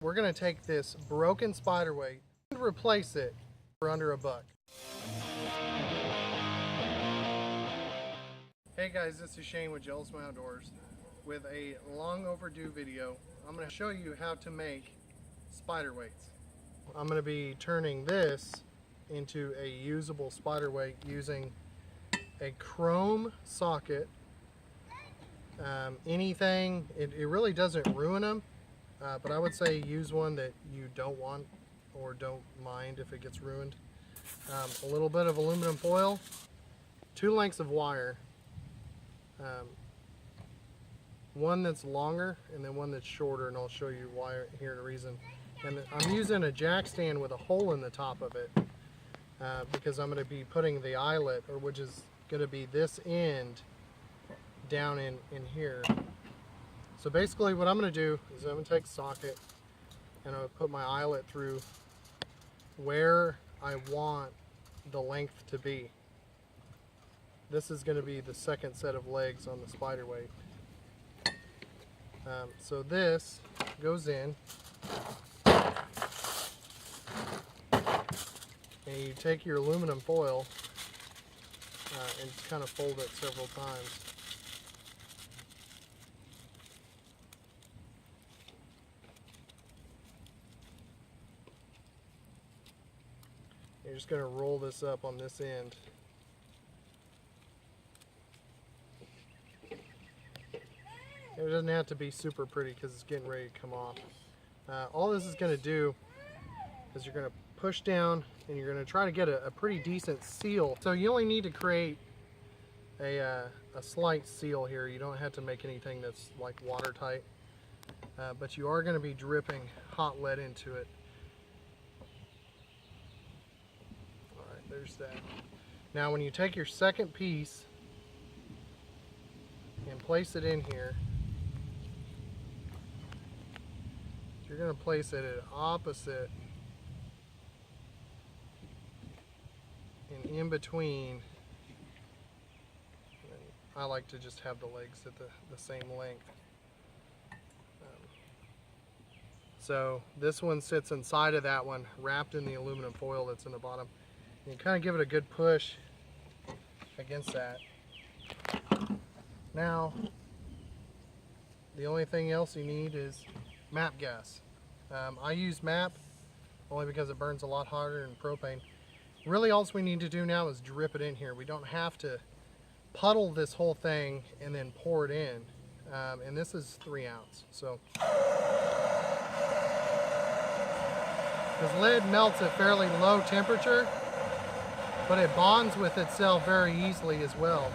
We're going to take this broken spider weight and replace it for under $1. Hey guys, this is Shane with Jelsma Outdoors with a long overdue video. I'm going to show you how to make spider weights. I'm going to be turning this into a usable spider weight using a chrome socket. Anything, it really doesn't ruin them, but I would say use one that you don't want or don't mind if it gets ruined. A little bit of aluminum foil, 2 lengths of wire, one that's longer and then one that's shorter, and I'll show you why here in a reason. And I'm using a jack stand with a hole in the top of it because I'm going to be putting the eyelet, or which is going to be this end, down in here. So basically what I'm going to do is I'm going to take a socket and I'm going to put my eyelet through where I want the length to be. This is going to be the second set of legs on the spider weight. So this goes in, and you take your aluminum foil and kind of fold it several times. You're just going to roll this up on this end. It doesn't have to be super pretty because it's getting ready to come off. All this is going to do is you're going to push down and you're going to try to get a pretty decent seal. So you only need to create a slight seal here. You don't have to make anything that's like watertight, but you are going to be dripping hot lead into it. Alright, there's that. Now when you take your second piece and place it in here, you're going to place it at opposite and in between. I like to just have the legs at the same length. So this one sits inside of that one, wrapped in the aluminum foil that's in the bottom. And you kind of give it a good push against that. Now, the only thing else you need is MAP gas. I use MAP only because it burns a lot harder than propane. Really all we need to do now is drip it in here. We don't have to puddle this whole thing and then pour it in. And this is 3 ounce. So, because lead melts at fairly low temperature, but it bonds with itself very easily as well.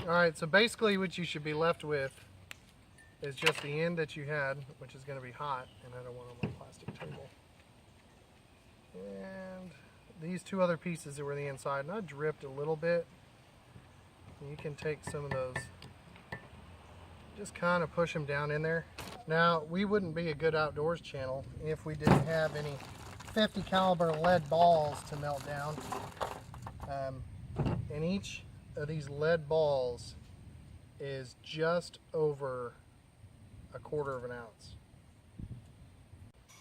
Alright, so basically what you should be left with is just the end that you had, which is going to be hot, and I don't want it on my plastic table. And these 2 other pieces that were the inside, and I dripped a little bit. You can take some of those, just kind of push them down in there. Now, we wouldn't be a good outdoors channel if we didn't have any 50 caliber lead balls to melt down. And each of these lead balls is just over 1/4 ounce.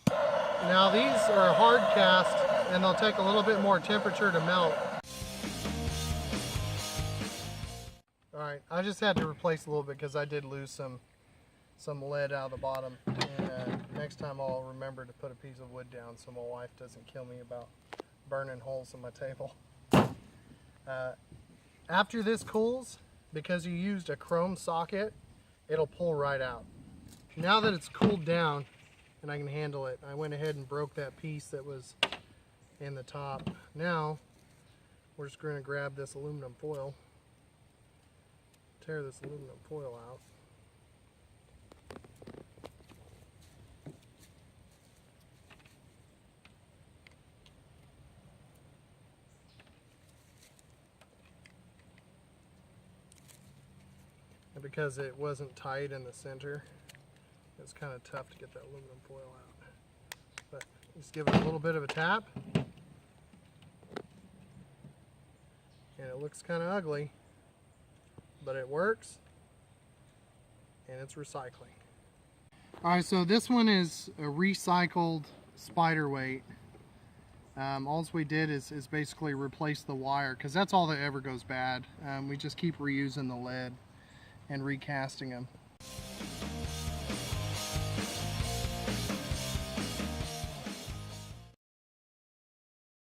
Now these are hard cast and they'll take a little bit more temperature to melt. Alright, I just had to replace a little bit because I did lose some lead out of the bottom, and next time I'll remember to put a piece of wood down so my wife doesn't kill me about burning holes in my table. After this cools, because you used a chrome socket, it'll pull right out. Now that it's cooled down and I can handle it, I went ahead and broke that piece that was in the top. Now we're just going to grab this aluminum foil, tear this aluminum foil out. And because it wasn't tight in the center, it's kind of tough to get that aluminum foil out. But just give it a little bit of a tap. And it looks kind of ugly, but it works and it's recycling. All right, so this one is a recycled spider weight. All we did is basically replace the wire, because that's all that ever goes bad. We just keep reusing the lead and recasting them.